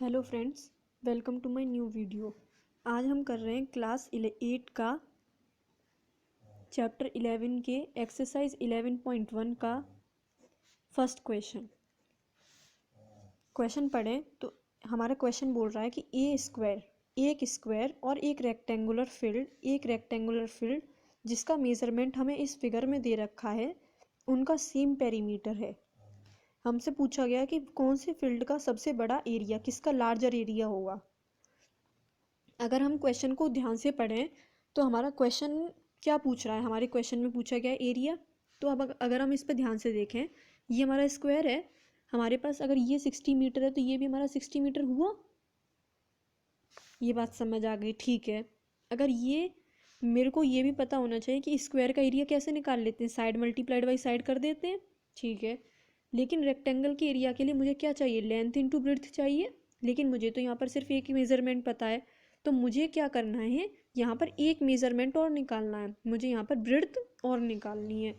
Hello friends, welcome to my new video. आज हम कर रहे हैं क्लास 8 का चैप्टर 11 के एक्सरसाइज 11.1 का फर्स्ट क्वेश्चन पढ़ें तो हमारा क्वेश्चन बोल रहा है कि एक स्क्वायर और एक रेक्टेंगुलर फील्ड जिसका मेज़रमेंट हमें इस फिगर में दे रखा है उनका सेम पेरीमीटर है। हमसे पूछा गया कि कौन से फील्ड का सबसे बड़ा एरिया, किसका लार्जर एरिया होगा। अगर हम क्वेश्चन को ध्यान से पढ़ें तो हमारा क्वेश्चन क्या पूछ रहा है, हमारे क्वेश्चन में पूछा गया एरिया। तो अब अगर हम इस पर ध्यान से देखें, ये हमारा स्क्वायर है, हमारे पास अगर ये 60 मीटर है तो ये भी हमारा 60 मीटर हुआ। ये बात समझ आ गई, ठीक है। अगर ये मेरे को ये भी पता होना चाहिए कि स्क्वायर का एरिया कैसे निकाल लेते हैं, साइड मल्टीप्लाइड बाई साइड कर देते हैं, ठीक है। लेकिन रेक्टेंगल के एरिया के लिए मुझे क्या चाहिए, लेंथ इंटू ब्रेड्थ चाहिए। लेकिन मुझे तो यहाँ पर सिर्फ एक ही मेज़रमेंट पता है, तो मुझे क्या करना है, यहाँ पर एक मेज़रमेंट और निकालना है, मुझे यहाँ पर ब्रेड्थ और निकालनी है।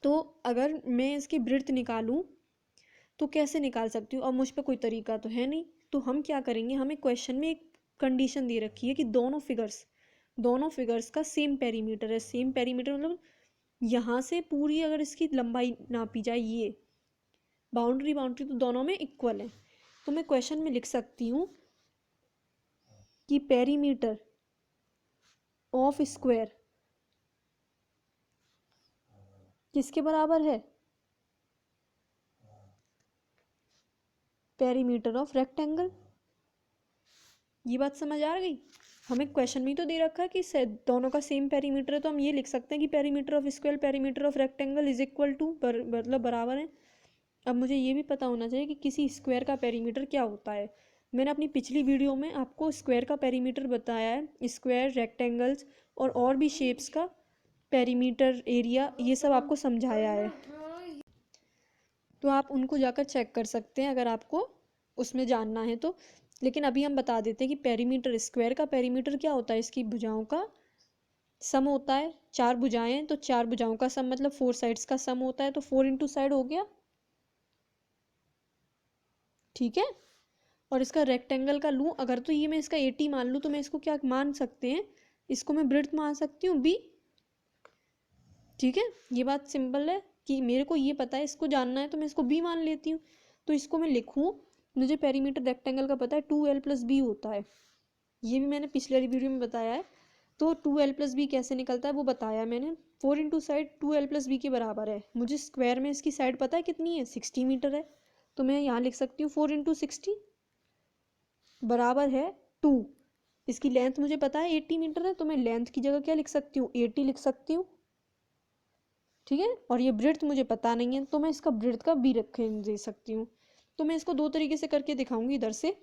तो अगर मैं इसकी ब्रेड्थ निकालूँ तो कैसे निकाल सकती हूँ, अब मुझ पर कोई तरीका तो है नहीं। तो हम क्या करेंगे, हमें क्वेश्चन में एक कंडीशन दे रखी है कि दोनों फिगर्स का सेम पेरीमीटर है। सेम पेरीमीटर मतलब यहाँ से पूरी अगर इसकी लंबाई नापी जाए, ये बाउंड्री तो दोनों में इक्वल है। तो मैं क्वेश्चन में लिख सकती हूँ कि पेरीमीटर ऑफ स्क्वायर किसके बराबर है, पेरीमीटर ऑफ रेक्टेंगल। ये बात समझ आ गई। हमें क्वेश्चन में तो दे रखा है कि दोनों का सेम पेरीमीटर है, तो हम ये लिख सकते हैं कि perimeter of square perimeter of rectangle is equal to, मतलब बराबर है। अब मुझे ये भी पता होना चाहिए कि किसी स्क्वायर का पेरीमीटर क्या होता है। मैंने अपनी पिछली वीडियो में आपको स्क्वायर का पेरीमीटर बताया है, स्क्वायर, रेक्टेंगल्स और भी शेप्स का पेरीमीटर, एरिया, ये सब आपको समझाया है। तो आप उनको जाकर चेक कर सकते हैं अगर आपको उसमें जानना है तो। लेकिन अभी हम बता देते हैं कि पेरीमीटर, स्क्वायर का पेरीमीटर क्या होता है, इसकी भुजाओं का सम होता है। 4 भुजाएं तो 4 भुजाओं का सम मतलब 4 साइड्स का सम होता है, तो 4 इंटू साइड हो गया, ठीक है। और इसका रेक्टेंगल का लूँ अगर, तो ये मैं इसका 80 मान लूँ तो मैं इसको क्या मान सकते हैं, इसको मैं ब्रेड्थ मान सकती हूँ b, ठीक है। ये बात सिंपल है कि मेरे को ये पता है, इसको जानना है तो मैं इसको b मान लेती हूँ। तो इसको मैं लिखूँ, मुझे पेरीमीटर रेक्टेंगल का पता है 2l प्लस b होता है, ये भी मैंने पिछले वाली वीडियो में बताया है। तो 2l प्लस बी कैसे निकलता है वो बताया मैंने। 4 into side 2l plus B के बराबर है। मुझे स्क्वायर में इसकी साइड पता है कितनी है, 60 मीटर है, तो मैं यहाँ लिख सकती हूँ 4 इंटू 60 बराबर है 2। इसकी लेंथ मुझे पता है 80 मीटर है, तो मैं लेंथ की जगह क्या लिख सकती हूँ, 80 लिख सकती हूँ, ठीक है। और ये ब्रेड्थ मुझे पता नहीं है, तो मैं इसका ब्रेड्थ का बी रखे दे सकती हूँ। तो मैं इसको दो तरीके से करके दिखाऊंगी इधर से,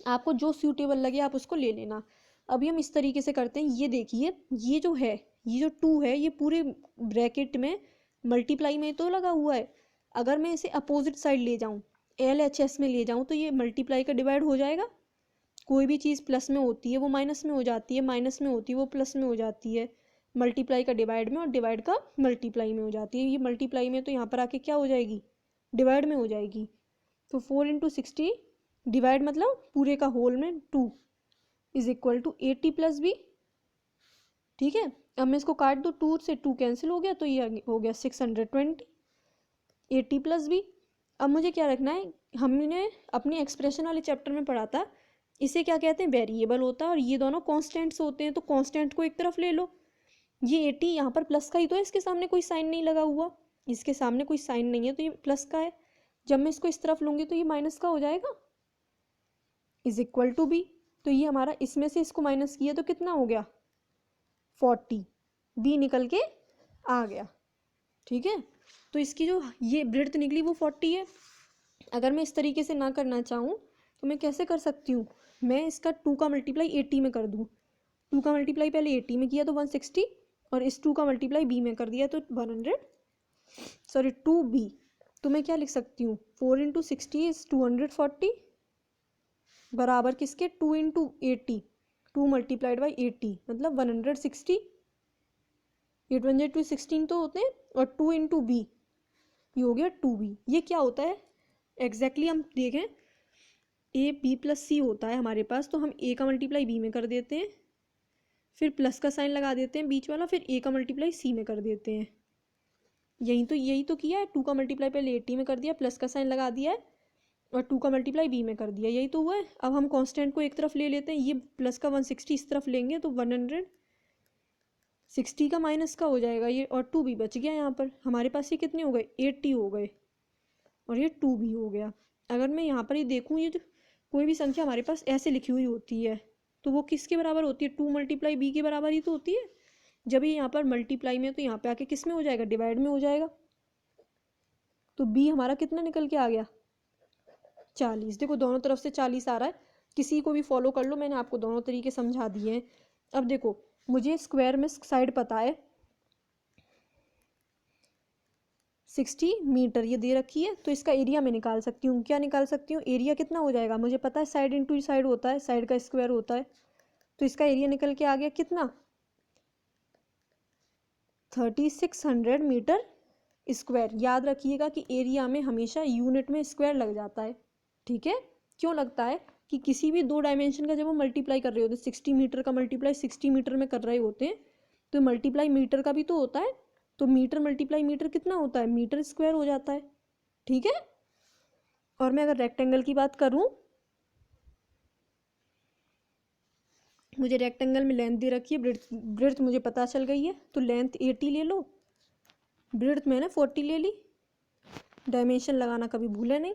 आपको जो सूटेबल लगे आप उसको ले लेना। अभी हम इस तरीके से करते हैं, ये देखिए, ये जो है, ये जो 2 है, ये पूरे ब्रैकेट में मल्टीप्लाई में तो लगा हुआ है। अगर मैं इसे अपोजिट साइड ले जाऊँ, LHS में ले जाऊँ, तो ये मल्टीप्लाई का डिवाइड हो जाएगा। कोई भी चीज़ प्लस में होती है वो माइनस में हो जाती है, माइनस में होती है वो प्लस में हो जाती है। मल्टीप्लाई का डिवाइड में और डिवाइड का मल्टीप्लाई में हो जाती है। ये मल्टीप्लाई में तो यहाँ पर आके क्या हो जाएगी, डिवाइड में हो जाएगी। तो 4 इंटू 60 डिवाइड मतलब पूरे का होल में 2 is equal to 80 plus B, ठीक है। अब मैं इसको काट दूँ, 2 से 2 कैंसिल हो गया, तो ये हो गया 620, 80 प्लस बी। अब मुझे क्या रखना है, हमने अपने एक्सप्रेशन वाले चैप्टर में पढ़ा था, इसे क्या कहते हैं, वेरिएबल होता है, और ये दोनों कॉन्स्टेंट्स होते हैं, तो कॉन्स्टेंट को एक तरफ ले लो। ये 80 यहाँ पर प्लस का ही तो है, इसके सामने कोई साइन नहीं लगा हुआ, इसके सामने कोई साइन नहीं है, तो ये प्लस का है। जब मैं इसको इस तरफ लूँगी तो ये माइनस का हो जाएगा, इज इक्वल टू बी। तो ये हमारा, इसमें से इसको माइनस किया तो कितना हो गया, 40, बी निकल के आ गया, ठीक है। तो इसकी जो ये ब्रेड्थ निकली वो 40 है। अगर मैं इस तरीके से ना करना चाहूँ तो मैं कैसे कर सकती हूँ, मैं इसका 2 का मल्टीप्लाई 80 में कर दूँ। 2 का मल्टीप्लाई पहले 80 में किया तो 160, और इस 2 का मल्टीप्लाई b में कर दिया तो 2b। तो मैं क्या लिख सकती हूँ, 4 इंटू 60 इज 240 बराबर किसके, 2 इंटू 80, 2 मल्टीप्लाइड बाई 80 मतलब 160, 8 1 2 16 तो होते हैं, और 2 इंटू बी, ये हो गया 2b। ये क्या होता है एग्जैक्टली हम देखें ए बी प्लस सी होता है हमारे पास, तो हम ए का मल्टीप्लाई बी में कर देते हैं, फिर प्लस का साइन लगा देते हैं बीच वाला, फिर ए का मल्टीप्लाई सी में कर देते हैं। यही तो किया है, 2 का मल्टीप्लाई पहले ए टी में कर दिया, प्लस का साइन लगा दिया है, और 2 का मल्टीप्लाई बी में कर दिया, यही तो हुआ है। अब हम कांस्टेंट को एक तरफ ले लेते हैं, ये प्लस का 160 इस तरफ लेंगे तो 160 का माइनस का हो जाएगा ये, और 2 भी बच गया यहाँ पर। हमारे पास ये कितने हो गए, 80 हो गए, और ये 2 भी हो गया। अगर मैं यहाँ पर ये देखूँ, ये जो कोई भी संख्या हमारे पास ऐसे लिखी हुई होती है तो वो किसके बराबर होती है, 2 मल्टीप्लाई बी के बराबर ही तो होती है। जब ये यहाँ पर मल्टीप्लाई में तो यहाँ पे आके किस में हो जाएगा, डिवाइड में हो जाएगा। तो बी हमारा कितना निकल के आ गया, 40। देखो दोनों तरफ से 40 आ रहा है, किसी को भी फॉलो कर लो, मैंने आपको दोनों तरीके समझा दिए हैं। अब देखो मुझे स्क्वायर में साइड पता है 60 मीटर ये दे रखी है, तो इसका एरिया मैं निकाल सकती हूँ। क्या निकाल सकती हूँ, एरिया कितना हो जाएगा, मुझे पता है साइड इंटू साइड होता है, साइड का स्क्वायर होता है, तो इसका एरिया निकल के आ गया कितना, 3600 मीटर स्क्वायर। याद रखिएगा कि एरिया में हमेशा यूनिट में स्क्वायर लग जाता है, ठीक है। क्यों लगता है कि किसी भी 2 डायमेंशन का जब हम मल्टीप्लाई कर रहे होते हैं, 60 मीटर का मल्टीप्लाई 60 मीटर में कर रहे होते हैं, तो मल्टीप्लाई मीटर का भी तो होता है, तो मीटर मल्टीप्लाई मीटर कितना होता है, मीटर स्क्वायर हो जाता है, ठीक है। और मैं अगर रेक्टेंगल की बात करूं, मुझे रेक्टेंगल में लेंथ दे रखी है, ब्रेड्थ मुझे पता चल गई है, तो लेंथ 80 ले लो, ब्रेड्थ मैंने 40 ले ली। डायमेंशन लगाना कभी भूले नहीं,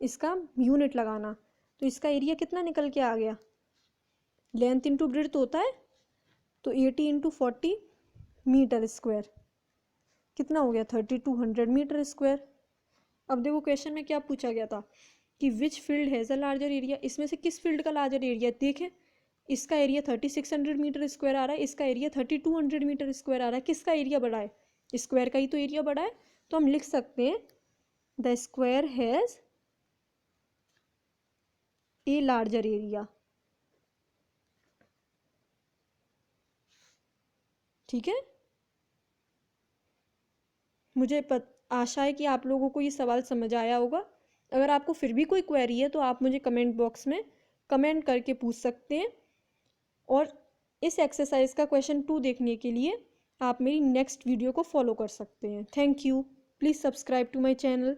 इसका यूनिट लगाना। तो इसका एरिया कितना निकल के आ गया, लेंथ इंटू ब्रेड्थ होता है, तो 80 इंटू 40 मीटर स्क्वायर कितना हो गया, 3200 मीटर स्क्वायर। अब देखो क्वेश्चन में क्या पूछा गया था कि which field has a larger area, इसमें से किस फील्ड का लार्जर एरिया। देखें इसका एरिया 3600 मीटर स्क्वायर आ रहा है, इसका एरिया 3200 मीटर स्क्वायर आ रहा है, किसका एरिया बड़ा है, स्क्वायर का ही तो एरिया बड़ा है। तो हम लिख सकते हैं the square has a larger area, ठीक है। मुझे आशा है कि आप लोगों को ये सवाल समझ आया होगा। अगर आपको फिर भी कोई क्वेरी है तो आप मुझे कमेंट बॉक्स में कमेंट करके पूछ सकते हैं, और इस एक्सरसाइज का क्वेश्चन 2 देखने के लिए आप मेरी नेक्स्ट वीडियो को फॉलो कर सकते हैं। Thank you, please subscribe to my channel.